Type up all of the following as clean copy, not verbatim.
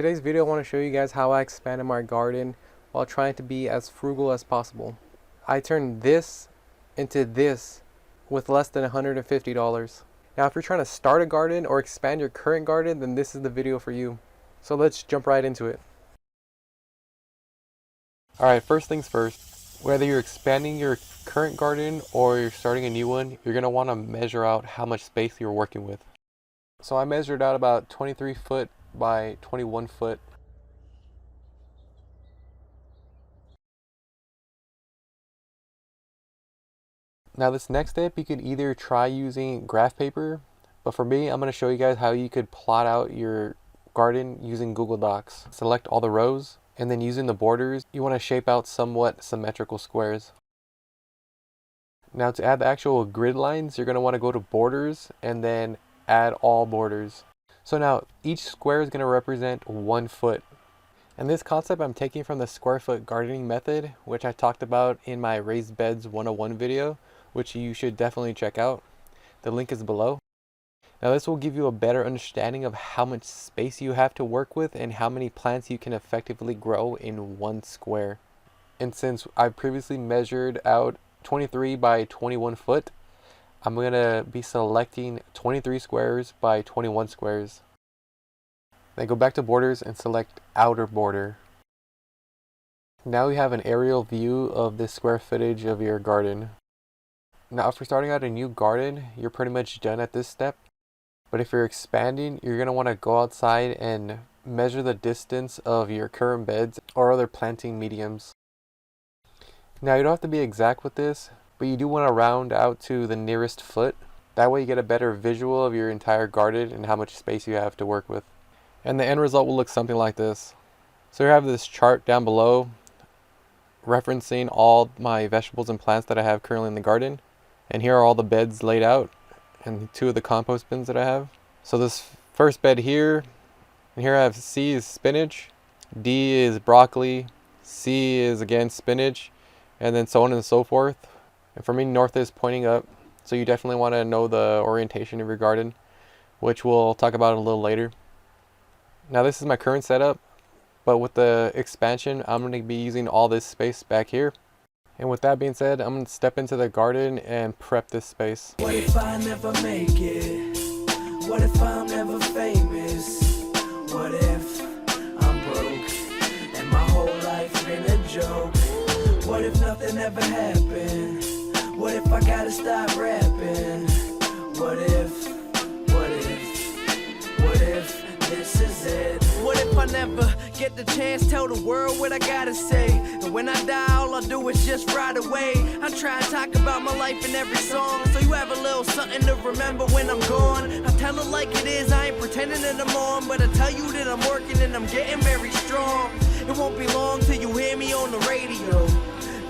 today's video I want to show you guys how I expanded my garden while trying to be as frugal as possible. I turned this into this with less than $150. Now if you're trying to start a garden or expand your current garden, then this is the video for you. So let's jump right into it. Alright, first things first, whether you're expanding your current garden or you're starting a new one, you're going to want to measure out how much space you're working with. So I measured out about 23 foot by 21 foot. Now this next step, you could either try using graph paper, but for me, I'm going to show you guys how you could plot out your garden using Google Docs. Select all the rows, and then using the borders, you want to shape out somewhat symmetrical squares. Now to add the actual grid lines, you're going to want to go to borders and then add all borders. So now each square is going to represent 1 foot. And this concept I'm taking from the square foot gardening method, which I talked about in my raised beds 101 video, which you should definitely check out. The link is below. Now this will give you a better understanding of how much space you have to work with and how many plants you can effectively grow in 1 square. And since I've previously measured out 23 by 21 foot, I'm going to be selecting 23 squares by 21 squares. Then go back to borders and select outer border. Now we have an aerial view of the square footage of your garden. Now if you're starting out a new garden, you're pretty much done at this step. But if you're expanding, you're going to want to go outside and measure the distance of your current beds or other planting mediums. Now you don't have to be exact with this, but you do want to round out to the nearest foot. That way you get a better visual of your entire garden and how much space you have to work with. And the end result will look something like this. So you have this chart down below referencing all my vegetables and plants that I have currently in the garden. And here are all the beds laid out and 2 of the compost bins that I have. So this first bed here, and here I have C is spinach, D is broccoli, C is again spinach, and then so on and so forth. And for me, north is pointing up, so you definitely want to know the orientation of your garden, which we'll talk about a little later. Now this is my current setup, but with the expansion, I'm going to be using all this space back here. And with that being said, I'm going to step into the garden and prep this space. What if I never make it? What if I'm never famous? What if I'm broke and my whole life's been a joke? What if nothing ever happened? What if I gotta stop rapping? What if this is it? What if I never get the chance to tell the world what I gotta say? And when I die, all I do is just ride away. I try and talk about my life in every song, so you have a little something to remember when I'm gone. I tell it like it is, I ain't pretending that I'm on, but I tell you that I'm working and I'm getting very strong. It won't be long till you hear me on the radio,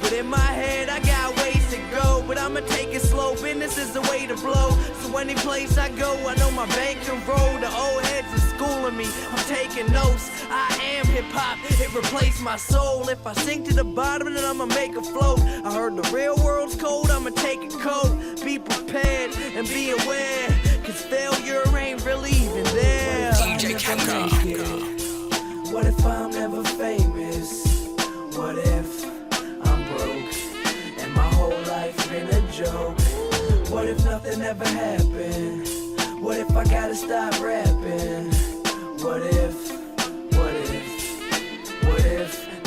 but in my head I got ways to go. But I'ma take it slow, business is the way to blow. So any place I go, I know my bank can roll. The old heads are schooling me, I'm taking notes. I am hip-hop, it replaced my soul. If I sink to the bottom, then I'ma make a float. I heard the real world's cold, I'ma take a coat. Be prepared and be aware, cause failure ain't really even there. DJ What if I'm never famous? What if I'm broke and my whole life's been a joke? What if nothing ever happened? What if I gotta stop rapping? What if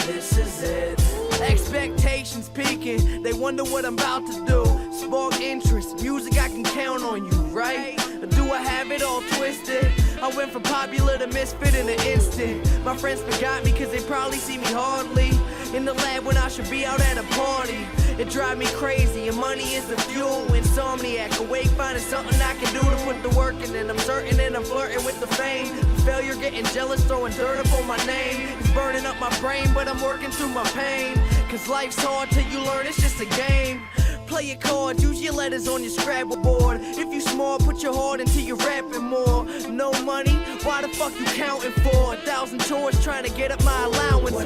this is it? Expectations peaking, they wonder what I'm about to do. Spark interest, music I can count on you, right? Or do I have it all twisted? I went from popular to misfit in an instant. My friends forgot me cause they probably see me hardly in the lab when I should be out at a party. It drive me crazy and money is the fuel. Insomniac, awake finding something I can do to put the work in. And I'm certain and I'm flirting with the fame. Failure getting jealous, throwing dirt up on my name. It's burning up my brain, but I'm working through my pain. Cause life's hard till you learn it's just a game. Play your cards, use your letters on your Scrabble board. If you smart, put your heart into your rapping more. No money, why the fuck you counting for? 1,000 chores trying to get up my allowance more.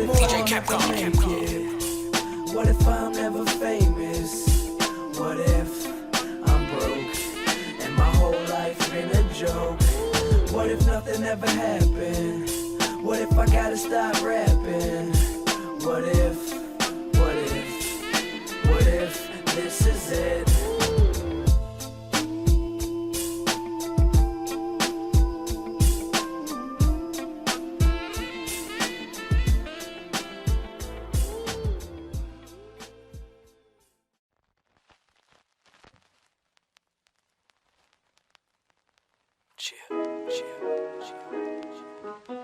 What if I'm never famous? What if I'm broke and my whole life's been a joke? What if nothing ever happened? What if gotta stop rapping. What if, what if, what if this is it? Chill, chill, chill, chill.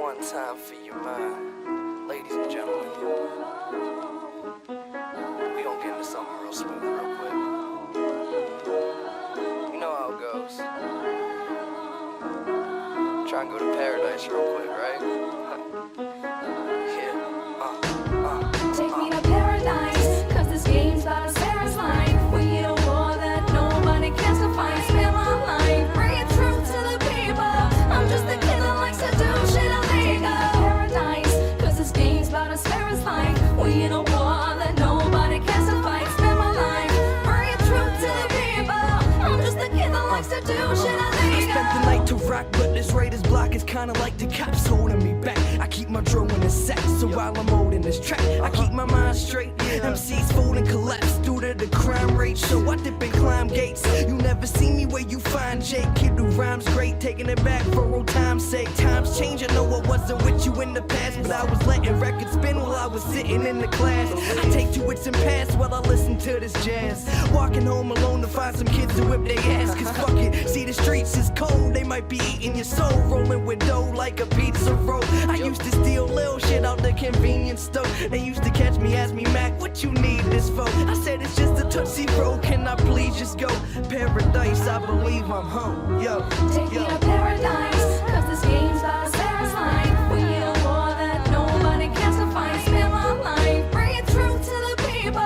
One time for your mind, ladies and gentlemen. We gon' get into something real smooth, real quick. You know how it goes. Try and go to paradise real quick, right? Yeah. Take me to paradise, cause this game's about a Sarah's life. We in a war that nobody can survive. Spend my life, bring it true to the people. I'm just a kid that likes to do shit illegal. Paradise, cause this game's about a Sarah's life. We in a war that nobody can survive. Spend my life, bring it true to the people. I'm just a kid that likes to do shit illegal. Spent the night to rock, but this Raiders block is kinda like the cops holding me back. I keep my drone in the sack, so while I'm holding this track, I keep my mind straight. MCs fold and collapse due to the crime rate, so I dip and climb gates. You never see me where you find Jake, kid who rhymes great, taking it back for old time's sake. Times change, I know I wasn't with you in the past, but I was letting records spin while I was sitting in the class. I take two hits and pass while I listen to this jazz. Walking home alone to find some kids to whip their ass, cause fuck it, see the streets is cold, they might be eating your soul. Rolling with dough like a pizza roll. I used to steal little shit out the convenience store. They used to catch me, ask me, Mac, what you need this for? I said it's just a Tootsie Roll, can I please just go? Paradise, I believe I'm home. Yo, Take me to paradise, cause this game's about a Sarah's life. We in a war that nobody can survive. Spend my life, bring it true to the people.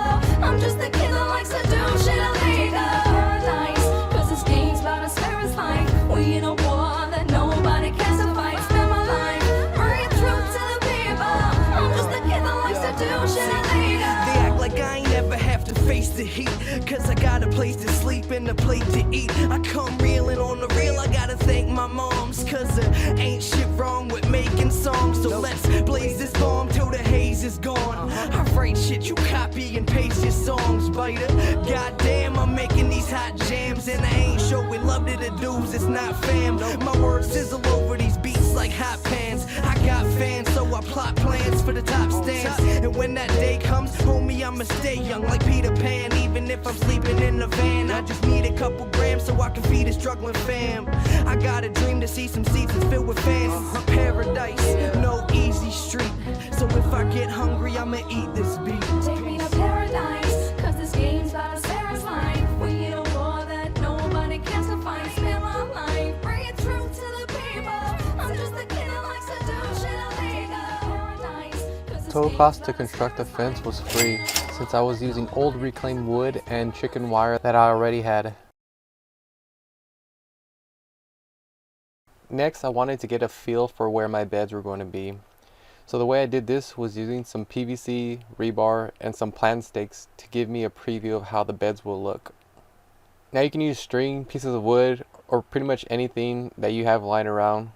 I'm just a kid that likes to do shit illegal. Paradise, cause this game's about a Sarah's life. We in a war that nobody can survive. Spend my life, bring it true to the people. I'm just a kid that likes to do shit illegal. they act like I ain't ever have to face the heat, cause I got a place to sleep and a plate to eat. I come reeling on the real, I gotta thank my moms, cause there ain't shit wrong with making songs. So let's blaze this bomb till the haze is gone. I write shit, you copy and paste your songs, biter. Goddamn, I'm making these hot jams, and I ain't showing love to the dudes, it's not fam. My words sizzle over these beats like hot pans. I got fans, so I plot plans for the top stands. And when that day comes, homie, I'ma stay young like Peter Pan. Even if I'm sleeping in the van, I just need a couple grams so I can feed a struggling fam. I got a dream to see some seats that's filled with fans. Paradise, no easy street. So if I get hungry, I'ma eat this beat. Take me to paradise, cause this game's about a Sarah's life. We in a war that nobody can survive. Spend my life, bring it true to the people. I'm just a kid that likes to do shit illegal. Paradise, cause this Total game's cost to about a construct the fence was free, since I was using old reclaimed wood and chicken wire that I already had. Next, I wanted to get a feel for where my beds were going to be. So the way I did this was using some PVC, rebar, and some plant stakes to give me a preview of how the beds will look. Now you can use string, pieces of wood, or pretty much anything that you have lying around.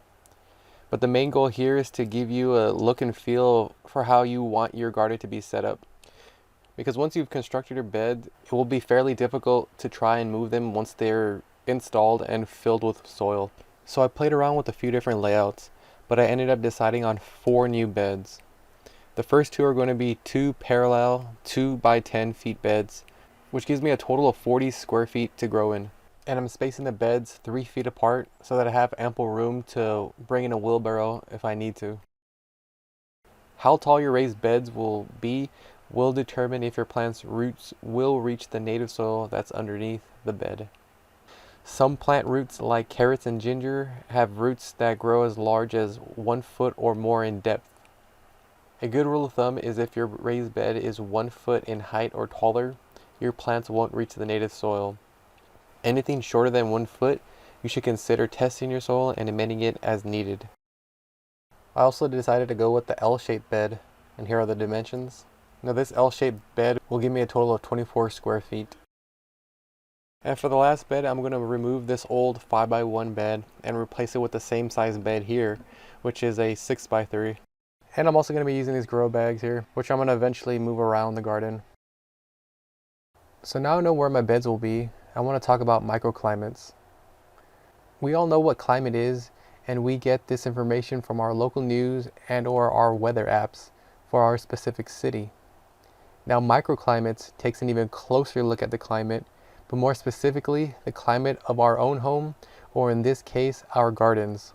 But the main goal here is to give you a look and feel for how you want your garden to be set up. Because once you've constructed your bed, it will be fairly difficult to try and move them once they're installed and filled with soil. So I played around with a few different layouts, but I ended up deciding on 4 new beds. The first 2 are going to be 2 parallel 2 by 10 feet beds, which gives me a total of 40 square feet to grow in. And I'm spacing the beds 3 feet apart so that I have ample room to bring in a wheelbarrow if I need to. How tall your raised beds will be will determine if your plant's roots will reach the native soil that's underneath the bed. Some plant roots like carrots and ginger have roots that grow as large as 1 foot or more in depth. A good rule of thumb is if your raised bed is 1 foot in height or taller, your plants won't reach the native soil. Anything shorter than 1 foot, you should consider testing your soil and amending it as needed. I also decided to go with the L-shaped bed, and here are the dimensions. Now this L-shaped bed will give me a total of 24 square feet. And for the last bed, I'm going to remove this old 5x1 bed and replace it with the same size bed here, which is a 6x3. And I'm also going to be using these grow bags here, which I'm going to eventually move around the garden. So now I know where my beds will be, I want to talk about microclimates. We all know what climate is, and we get this information from our local news and or our weather apps for our specific city. Now microclimates takes an even closer look at the climate, but more specifically the climate of our own home, or in this case our gardens.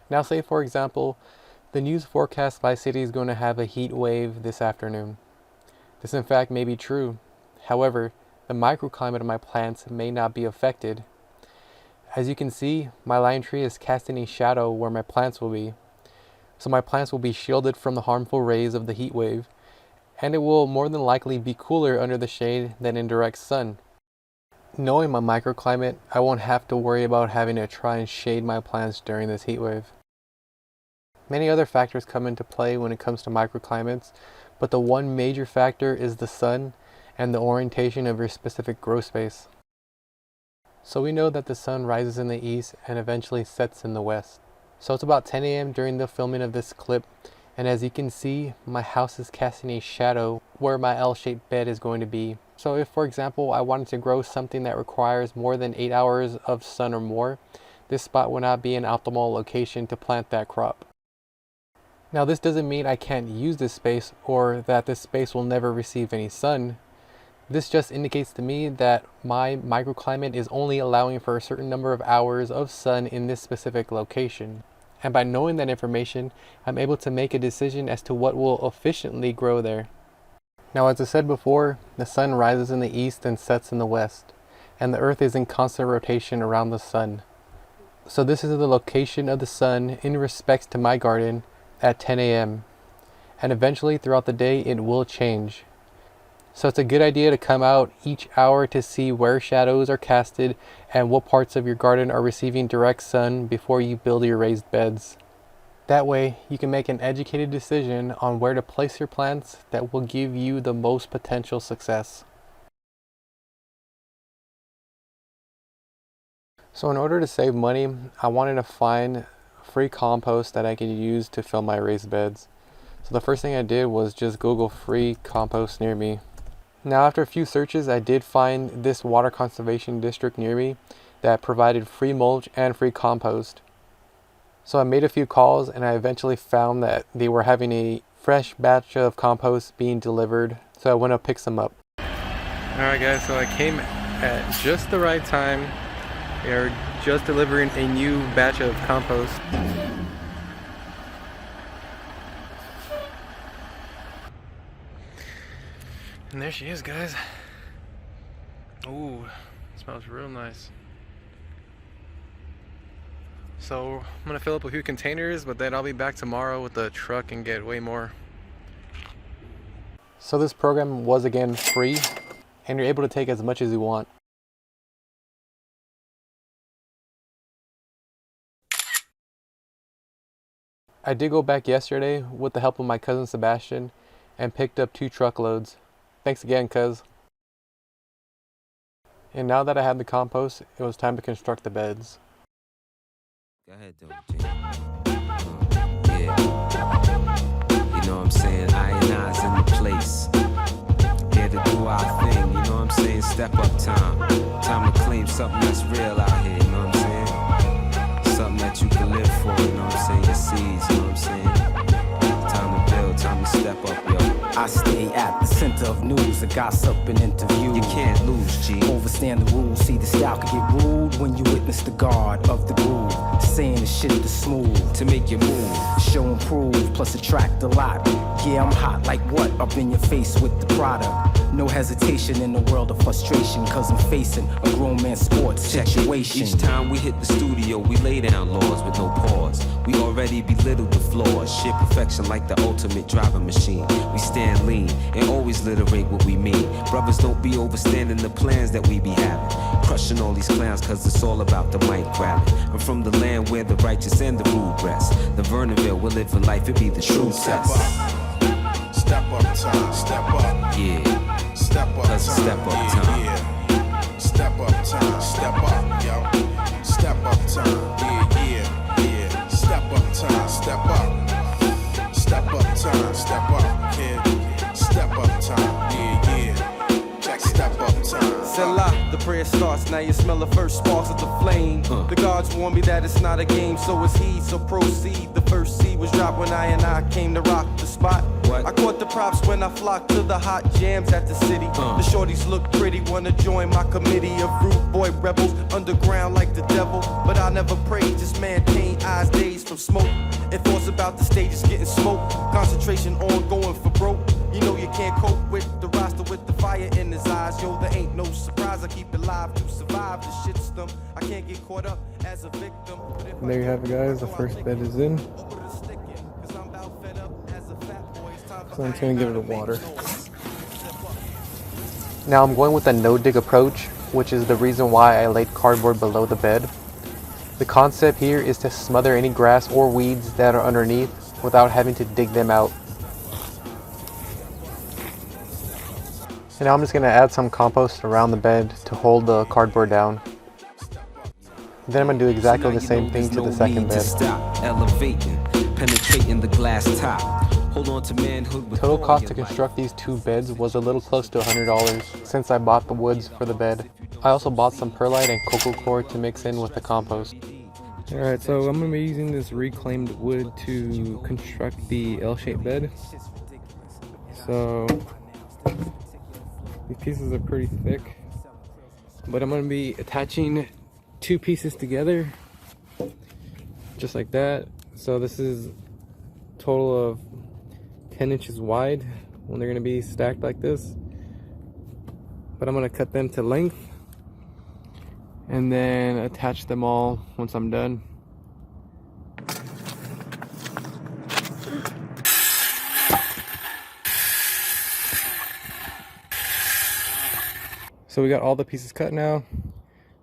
Now say for example, the news forecast my city is going to have a heat wave this afternoon. This in fact may be true. However, the microclimate of my plants may not be affected. As you can see, my lime tree is casting a shadow where my plants will be. So my plants will be shielded from the harmful rays of the heat wave, and it will more than likely be cooler under the shade than in direct sun. Knowing my microclimate, I won't have to worry about having to try and shade my plants during this heat wave. Many other factors come into play when it comes to microclimates, but the one major factor is the sun and the orientation of your specific grow space. So we know that the sun rises in the east and eventually sets in the west. So it's about 10 a.m. during the filming of this clip, and as you can see, my house is casting a shadow where my L-shaped bed is going to be. So if, for example, I wanted to grow something that requires more than 8 hours of sun or more, this spot would not be an optimal location to plant that crop. Now this doesn't mean I can't use this space or that this space will never receive any sun. This just indicates to me that my microclimate is only allowing for a certain number of hours of sun in this specific location. And by knowing that information, I'm able to make a decision as to what will efficiently grow there. Now as I said before, the sun rises in the east and sets in the west, and the earth is in constant rotation around the sun. So this is the location of the sun in respects to my garden at 10 a.m. and eventually throughout the day it will change. So it's a good idea to come out each hour to see where shadows are casted and what parts of your garden are receiving direct sun before you build your raised beds. That way you can make an educated decision on where to place your plants that will give you the most potential success. So in order to save money, I wanted to find free compost that I could use to fill my raised beds. So the first thing I did was just Google free compost near me. Now after a few searches, I did find this water conservation district near me that provided free mulch and free compost. So I made a few calls and I eventually found that they were having a fresh batch of compost being delivered, so I went to pick some up. Alright guys, so I came at just the right time. They're just delivering a new batch of compost. And there she is, guys. Ooh, smells real nice. So I'm gonna fill up a few containers, but then I'll be back tomorrow with the truck and get way more. So this program was again free, and you're able to take as much as you want. I did go back yesterday with the help of my cousin Sebastian and picked up 2 truckloads. Thanks again, cuz. And now that I had the compost, it was time to construct the beds. Go ahead, though, Jay. Yeah. You know what I'm saying? I and I's in the place. Here to do our thing, you know what I'm saying? Step up time. Time to claim something that's real out here, you know what I'm saying? Something that you can live for, you know what I'm saying? Your seeds, you know what I'm saying? Time to build, time to step up, yo. I stay at the center of news, a gossip and interview. You can't lose, G. Overstand the rules, see the style can get rude when you witness the guard of the groove. Saying the shit that's smooth To make you move. show and prove, plus attract a lot. Yeah, I'm hot like what? Up in your face with the product. No hesitation in the world of frustration, cause I'm facing a grown man sports situation. Each time we hit the studio, we lay down laws with no pause. We already belittled the flaws. Shit perfection like the ultimate driving machine. We stand lean and always literate what we mean. Brothers don't be overstanding the plans that we be having. Crushing all these clowns cause it's all about the mic grabbing. I'm from the land where the righteous and the rude rest. The Vernonville will live for life, it be the true Step test. up time, step up. Yeah. Step up Cause time, step up time. yeah. Step up time, step up, yo. Step up time, yeah. Step up time, step up. Step up time, step up, kid. Step up time, yeah. Check step up time. Selah, the prayer starts, now you smell the first sparks of the flame. The gods warn me that it's not a game, so it's heed, so proceed. The first seed was dropped when I came to rock the spot. What? I caught the props when I flocked to the hot jams at the city. The shorties look pretty, wanna join my committee of rude boy rebels, underground like the devil. But I never pray, just maintain eyes dazed from smoke. And thoughts about the stages getting smoked. Concentration on going for broke. You know you can't cope with the roster with the fire in his eyes. Yo, there ain't no surprise, I keep it live to survive the shitstorm. I can't get caught up as a victim. And there you have it, guys. The first bed is in. So I'm just gonna give it a water. Now I'm going with the no-dig approach, which is the reason why I laid cardboard below the bed. The concept here is to smother any grass or weeds that are underneath without having to dig them out. And now I'm just going to add some compost around the bed to hold the cardboard down. Then I'm going to do exactly the same thing to the second bed. Stop elevating, penetrating the glass top. Hold on to manhood with Total cost to construct these two beds was a little close to $100 since I bought the woods for the bed. I also bought some perlite and cocoa core to mix in with the compost. Alright, so I'm going to be using this reclaimed wood to construct the L-shaped bed. So these pieces are pretty thick, but I'm going to be attaching two pieces together just like that. So this is a total of 10 inches wide when they're going to be stacked like this, but I'm going to cut them to length and then attach them all once I'm done. So we got all the pieces cut now.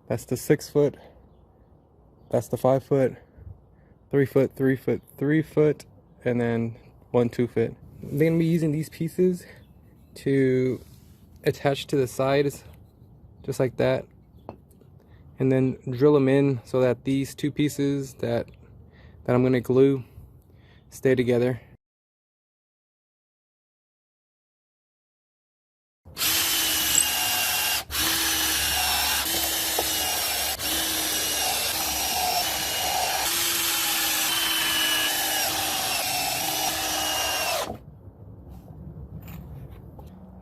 That's the 6 foot, that's the 5 foot, 3 foot, 3 foot, 3 foot, and then 1 2 foot. I'm gonna be using these pieces to attach to the sides just like that, and then drill them in so that these two pieces that I'm gonna glue stay together.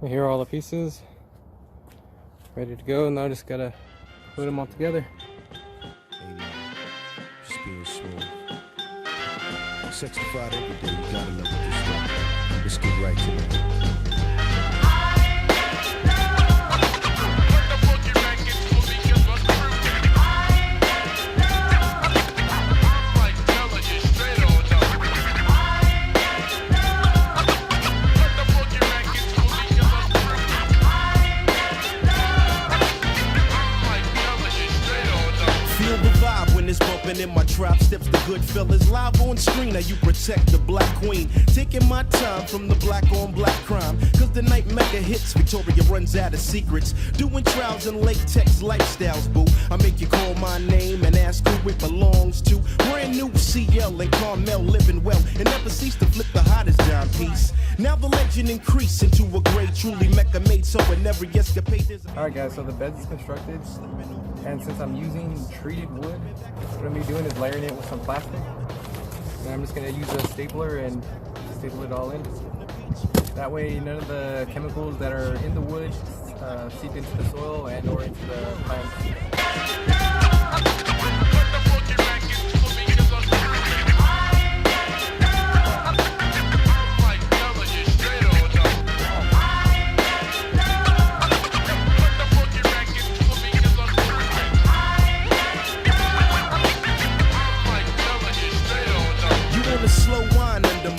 Here are all the pieces ready to go. Now I just gotta put them all together. Just being smooth. Sexified every day, you gotta love it this way. Let's get right to it. In my trap steps the good fellas live on screen. Now you protect the black queen, taking my time from the black on black crime. Cause the night mega hits, Victoria runs out of secrets. Doing trials and latex lifestyles, boo. I make you call my name and ask who it belongs to. Brand new CL and Carmel living well and never cease to flip the hottest dime piece. Now the legend increase into a great, truly Mecca made so in every escapade there's. Alright guys, so the bed is constructed, and since I'm using treated wood, what I'm going to be doing is layering it with some plastic. And I'm just going to use a stapler and staple it all in. That way none of the chemicals that are in the wood seep into the soil and or into the plants.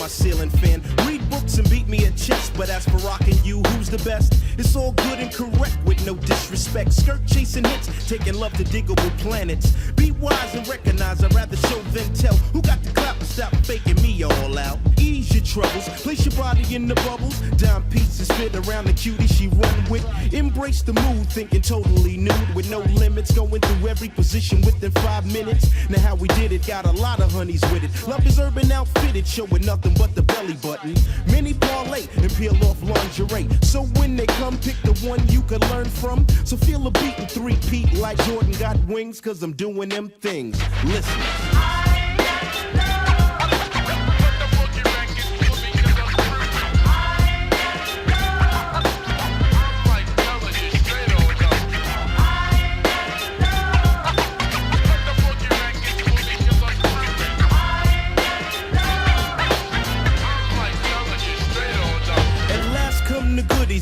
Ceiling fan, read books and beat me at chess, but as for rocking you, who's the best? It's all good and correct with no disrespect. Skirt chasing hits, taking love to diggable planets. Be wise and recognize, I'd rather show than tell. Who got the clap and stop faking me all out? Ease your troubles. Place your body in the bubbles. Dime pieces fit around the cutie she run with. Embrace the mood, thinking totally nude with no limits. Going through every position within 5 minutes. Now how we did it, got a lot of honeys with it. Love is urban outfitted, showing nothing but the belly button. Many parlay and peel off lingerie. So when they come, pick the one you can learn from. So feel a beat and three-peat like Jordan got wings, cause I'm doing them things. Listen.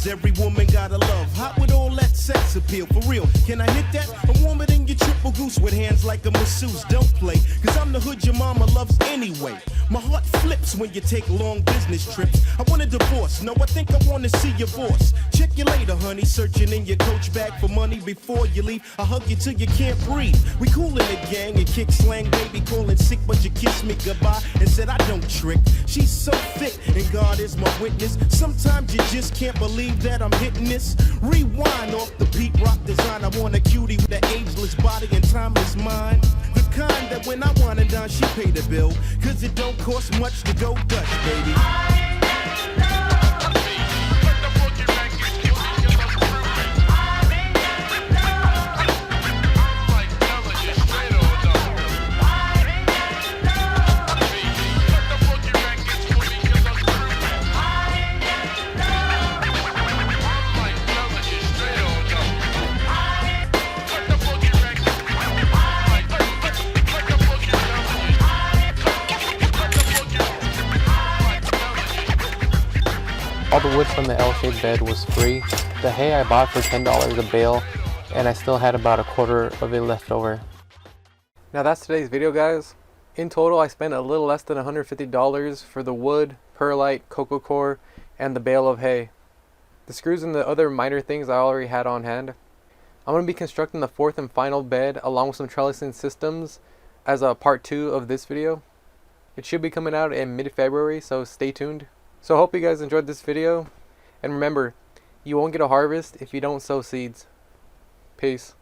Every woman gotta love. Hot with all that sex appeal. For real, can I hit that? I'm warmer than your triple goose with hands like a masseuse. Don't play, cause I'm the hood your mama loves anyway. My heart flips when you take long business trips. I want a divorce, no, I think I wanna see your boss. Check you later, honey, searching in your coach bag for money before you leave. I hug you till you can't breathe. We cool in the gang and kick slang, baby, calling sick, but you kissed me goodbye and said I don't trick. She's so thick, and God is my witness. Sometimes you just can't believe that I'm hitting this. Rewind off the Pete Rock design. I want a cutie with an ageless body and timeless mind. The kind that when I want it done, she pay the bill. Cause it don't cost much to go Dutch, baby. All the wood from the L-shaped bed was free. The hay I bought for $10 a bale, and I still had about a quarter of it left over. Now that's today's video, guys. In total, I spent a little less than $150 for the wood, perlite, cocoa core, and the bale of hay. The screws and the other minor things I already had on hand. I'm going to be constructing the fourth and final bed along with some trellising systems as a part 2 of this video. It should be coming out in mid-February, so stay tuned. So I hope you guys enjoyed this video, and remember, you won't get a harvest if you don't sow seeds. Peace.